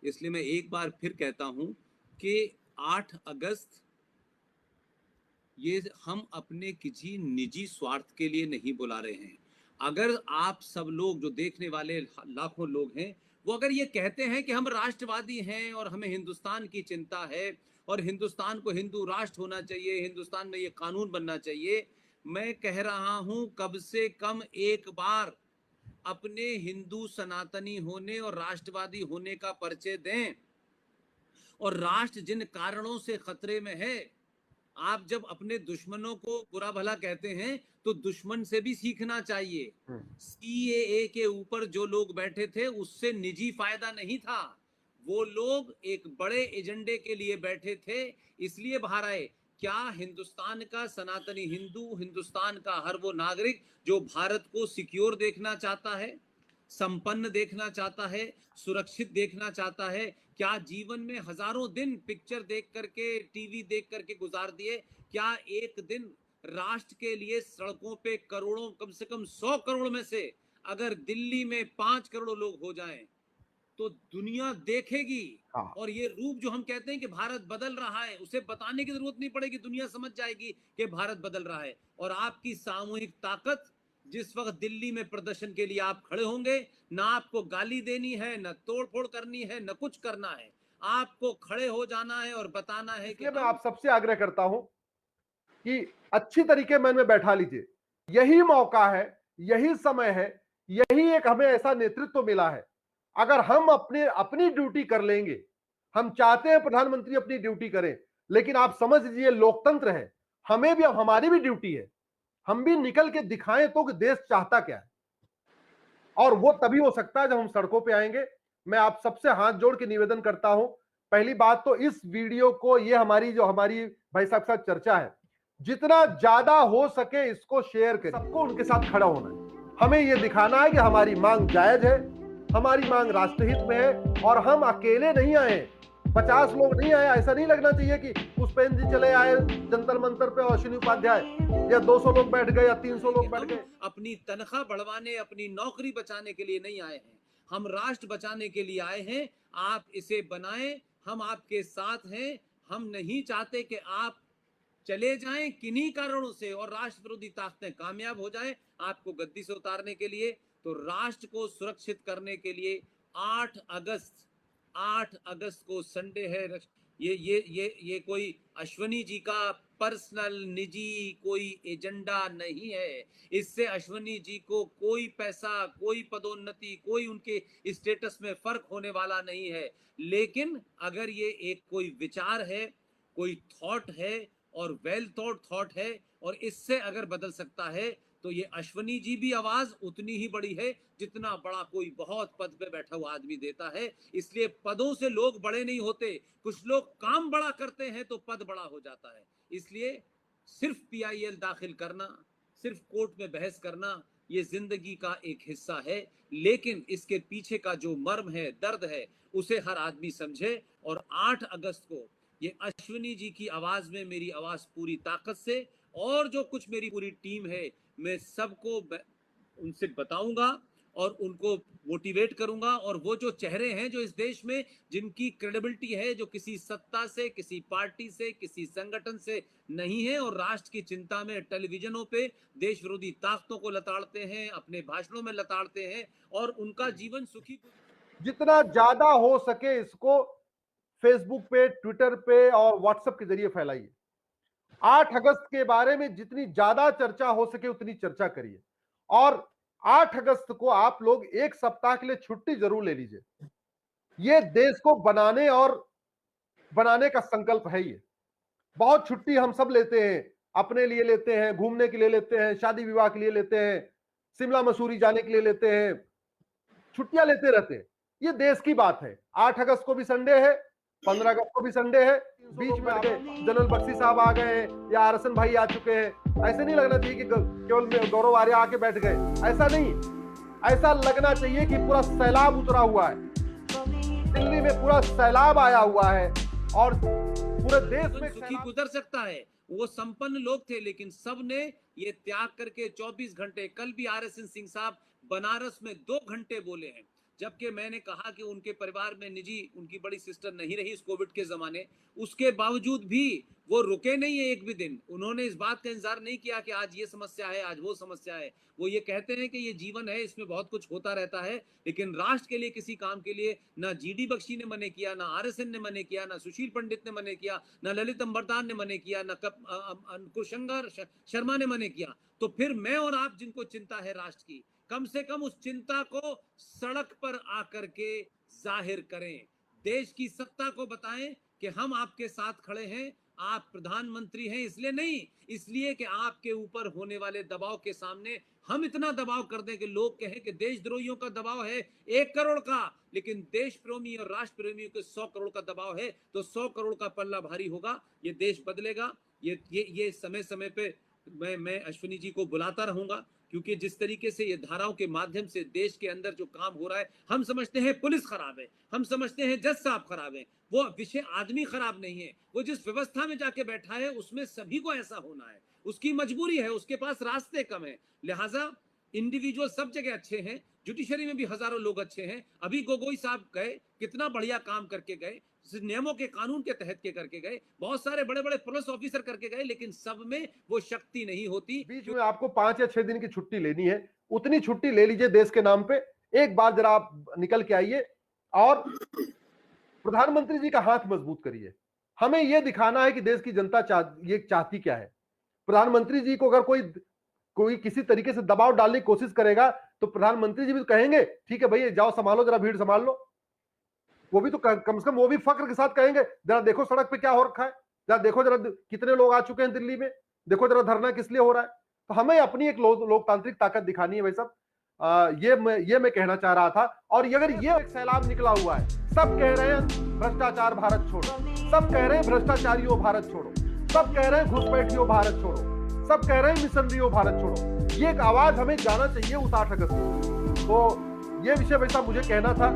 इसलिए मैं एक बार फिर कहता हूं कि 8 अगस्त ये हम अपने किसी निजी स्वार्थ के लिए नहीं बुला रहे हैं। अगर आप सब लोग जो देखने वाले लाखों लोग हैं, वो अगर ये कहते हैं कि हम राष्ट्रवादी हैं और हमें हिंदुस्तान की चिंता है और हिंदुस्तान को हिंदू राष्ट्र होना चाहिए, हिंदुस्तान में ये कानून बनना चाहिए, मैं कह रहा हूं कम से कम एक बार अपने हिंदू सनातनी होने और राष्ट्रवादी होने का परिचय दें। और राष्ट्र जिन कारणों से खतरे में है, आप जब अपने दुश्मनों को बुरा भला कहते हैं तो दुश्मन से भी सीखना चाहिए। सीएए के ऊपर जो लोग बैठे थे उससे निजी फायदा नहीं था, वो लोग एक बड़े एजेंडे के लिए बैठे थे, इसलिए बाहर आए। क्या हिंदुस्तान का सनातनी हिंदू, हिंदुस्तान का हर वो नागरिक जो भारत को सिक्योर देखना चाहता है, संपन्न देखना चाहता है, सुरक्षित देखना चाहता है, क्या जीवन में हजारों दिन पिक्चर देख करके, टीवी देख करके गुजार दिए, क्या एक दिन राष्ट्र के लिए सड़कों पे करोड़ों, कम से कम 100 करोड़ में से अगर दिल्ली में 5 करोड़ लोग हो जाएं तो दुनिया देखेगी। हाँ। और ये रूप जो हम कहते हैं कि भारत बदल रहा है, उसे बताने की जरूरत नहीं पड़ेगी, दुनिया समझ जाएगी कि भारत बदल रहा है। और आपकी सामूहिक ताकत, जिस वक्त दिल्ली में प्रदर्शन के लिए आप खड़े होंगे, ना आपको गाली देनी है, ना तोड़फोड़ करनी है, ना कुछ करना है, आपको खड़े हो जाना है और बताना है कि मैं आप सबसे आग्रह करता हूं कि अच्छी तरीके मन में बैठा लीजिए, यही मौका है, यही समय है, यही एक हमें ऐसा नेतृत्व मिला है। अगर हम अपनी ड्यूटी कर लेंगे, हम चाहते हैं प्रधानमंत्री अपनी ड्यूटी करें, लेकिन आप समझ लीजिए लोकतंत्र है, हमें भी, अब हमारी भी ड्यूटी है, हम भी निकल के दिखाएं तो कि देश चाहता क्या है। और वो तभी हो सकता है जब हम सड़कों पे आएंगे। मैं आप सबसे हाथ जोड़ के निवेदन करता हूं, पहली बात तो इस वीडियो को, ये हमारी भाई साहब के साथ चर्चा है, जितना ज्यादा हो सके इसको शेयर करें, सबको उनके साथ खड़ा होना है। हमें यह दिखाना है कि हमारी मांग जायज है, हमारी मांग राष्ट्रहित में है और हम अकेले नहीं आए, 50 लोग नहीं आए। ऐसा नहीं लगना चाहिए कि पुष्पेंद्र जी चले आए जंतर मंतर पे और अश्विनी उपाध्याय, या 200 लोग बैठ गए या 300 लोग बैठ गए। अपनी तनख्वाह बढ़वाने, अपनी नौकरी बचाने के लिए नहीं आए हैं, हम राष्ट्र बचाने के लिए आए हैं। आप इसे बनाएं, हम आपके साथ हैं। हम नहीं चाहते कि आप चले जाएं किन्हीं कारणों से और राष्ट्र विरोधी ताकतें कामयाब हो जाएं आपको गद्दी से उतारने के लिए। तो राष्ट्र को सुरक्षित करने के लिए 8 अगस्त को संडे है। ये कोई अश्वनी जी का पर्सनल निजी कोई एजेंडा नहीं है। इससे अश्वनी जी को कोई पैसा, कोई पदोन्नति, कोई उनके स्टेटस में फर्क होने वाला नहीं है। लेकिन अगर ये एक कोई विचार है, कोई थॉट है और वेल थॉट थॉट है और इससे अगर बदल सकता है तो ये अश्वनी जी भी आवाज उतनी ही बड़ी है जितना बड़ा कोई बहुत पद पे बैठा हुआ आदमी देता है। इसलिए पदों से लोग बड़े नहीं होते, कुछ लोग काम बड़ा करते हैं तो पद बड़ा हो जाता है। इसलिए सिर्फ पीआईएल दाखिल करना, सिर्फ कोर्ट में बहस करना, ये जिंदगी का एक हिस्सा है, लेकिन इसके पीछे का जो मर्म है, दर्द है, उसे हर आदमी समझे। और 8 अगस्त को ये अश्विनी जी की आवाज में मेरी आवाज पूरी ताकत से, और जो कुछ मेरी पूरी टीम है, मैं सबको उनसे बताऊंगा और उनको मोटिवेट करूंगा। और वो जो चेहरे हैं जो इस देश में, जिनकी क्रेडिबिलिटी है, जो किसी सत्ता से, किसी पार्टी से, किसी संगठन से नहीं है और राष्ट्र की चिंता में टेलीविजनों पे देश विरोधी ताकतों को लताड़ते हैं, अपने भाषणों में लताड़ते हैं और उनका जीवन सुखी, जितना ज्यादा हो सके इसको फेसबुक पे, ट्विटर पे और व्हाट्सएप के जरिए फैलाइए। 8 अगस्त के बारे में जितनी ज्यादा चर्चा हो सके उतनी चर्चा करिए। और 8 अगस्त को आप लोग एक सप्ताह के लिए छुट्टी जरूर ले लीजिए। ये देश को बनाने का संकल्प है। ये बहुत छुट्टी हम सब लेते हैं, अपने लिए लेते हैं, घूमने के लिए लेते हैं, शादी विवाह के लिए लेते हैं, शिमला मसूरी जाने के लिए लेते हैं, छुट्टियां लेते रहते हैं। ये देश की बात है। 8 अगस्त को भी संडे है, 15 अगस्त को भी संडे है, बीच में जनरल बख्शी साहब आ गए हैं या आरसन भाई आ चुके हैं। ऐसे नहीं लगना चाहिए कि केवल गौरव आर्य आके बैठ गए, ऐसा नहीं। ऐसा लगना चाहिए कि पूरा सैलाब उतरा हुआ है, दिल्ली में पूरा सैलाब आया हुआ है और पूरे देश में सुखी गुजर सकता है। वो संपन्न लोग थे, लेकिन सब ने ये त्याग करके 24 घंटे, कल भी आरएसएन सिंह साहब बनारस में 2 घंटे बोले हैं, जबकि मैंने कहा कि उनके परिवार में निजी उनकी बड़ी सिस्टर नहीं रही इस कोविड के जमाने, उसके बावजूद भी वो रुके नहीं है एक भी दिन। उन्होंने इस बात का इंतजार नहीं किया कि आज ये समस्या है, आज वो समस्या है। वो ये कहते हैं कि ये जीवन है, इसमें बहुत कुछ होता रहता है, लेकिन राष्ट्र के लिए किसी काम के लिए ना जीडी बख्शी ने मने किया, ना आरएसएन ने मने किया, ना सुशील पंडित ने मने किया, ना ललित अंबरदार ने मने किया, ना अंकुर शर्मा ने मने किया। तो फिर मैं और आप जिनको चिंता है राष्ट्र की, कम से कम उस चिंता को सड़क पर आकर के जाहिर करें, देश की सत्ता को बताएं कि हम आपके साथ खड़े हैं। आप प्रधानमंत्री हैं इसलिए नहीं, इसलिए कि आपके ऊपर होने वाले दबाव के सामने हम इतना दबाव कर दें कि लोग कहें कि देशद्रोहियों का दबाव है 1 करोड़ का, लेकिन देश प्रेमी और राष्ट्र प्रेमियों के 100 करोड़ का दबाव है, तो 100 करोड़ का पल्ला भारी होगा। ये देश बदलेगा। ये समय समय पे मैं अश्विनी जी को बुलाता रहूंगा, क्योंकि जिस तरीके से ये धाराओं के माध्यम से देश के अंदर जो काम हो रहा है, हम समझते हैं पुलिस खराब है, हम समझते हैं जज साहब खराब है, वो विषय आदमी खराब नहीं है। वो जिस व्यवस्था में जाके बैठा है उसमें सभी को ऐसा होना है, उसकी मजबूरी है, उसके पास रास्ते कम है। लिहाजा इंडिविजुअल सब जगह अच्छे हैं, जुडिशरी में भी हजारों लोग अच्छे हैं। अभी गोगोई साहब गए, कितना बढ़िया काम करके गए, नियमों के कानून के तहत के करके गए, बहुत सारे बड़े बड़े पुलिस ऑफिसर करके गए, लेकिन सब में वो शक्ति नहीं होती। बीच में आपको 5 या 6 दिन की छुट्टी लेनी है, उतनी छुट्टी ले लीजिए देश के नाम पे। एक बार जरा आप निकल के आइए और प्रधानमंत्री जी का हाथ मजबूत करिए। हमें यह दिखाना है कि देश की जनता ये चाहती क्या है। प्रधानमंत्री जी को अगर कोई किसी तरीके से दबाव डालने की कोशिश करेगा तो प्रधानमंत्री जी भी तो कहेंगे ठीक है भैया जाओ संभालो, जरा भीड़ संभाल लो। वो भी तो कम से कम वो भी फक्र के साथ कहेंगे जरा देखो सड़क पे क्या हो रखा है, जरा देखो जरा कितने लोग आ चुके हैं दिल्ली में, देखो जरा धरना किस लिए हो रहा है। तो हमें अपनी एक लोकतांत्रिक ताकत दिखानी है भाई साहब। ये मैं कहना चाह रहा था। और अगर ये एक सैलाब निकला हुआ है, सब कह रहे हैं भ्रष्टाचार भारत छोड़ो, सब कह रहे हैं भ्रष्टाचारियों भारत छोड़ो, सब कह रहे हैं घुसपैठियों भारत छोड़ो, सब कह रहे हैं मिशनरियों भारत छोड़ो। ये एक आवाज हमें जाना चाहिए उस 8 अगस्त को। तो ये विषय वैसा मुझे कहना था।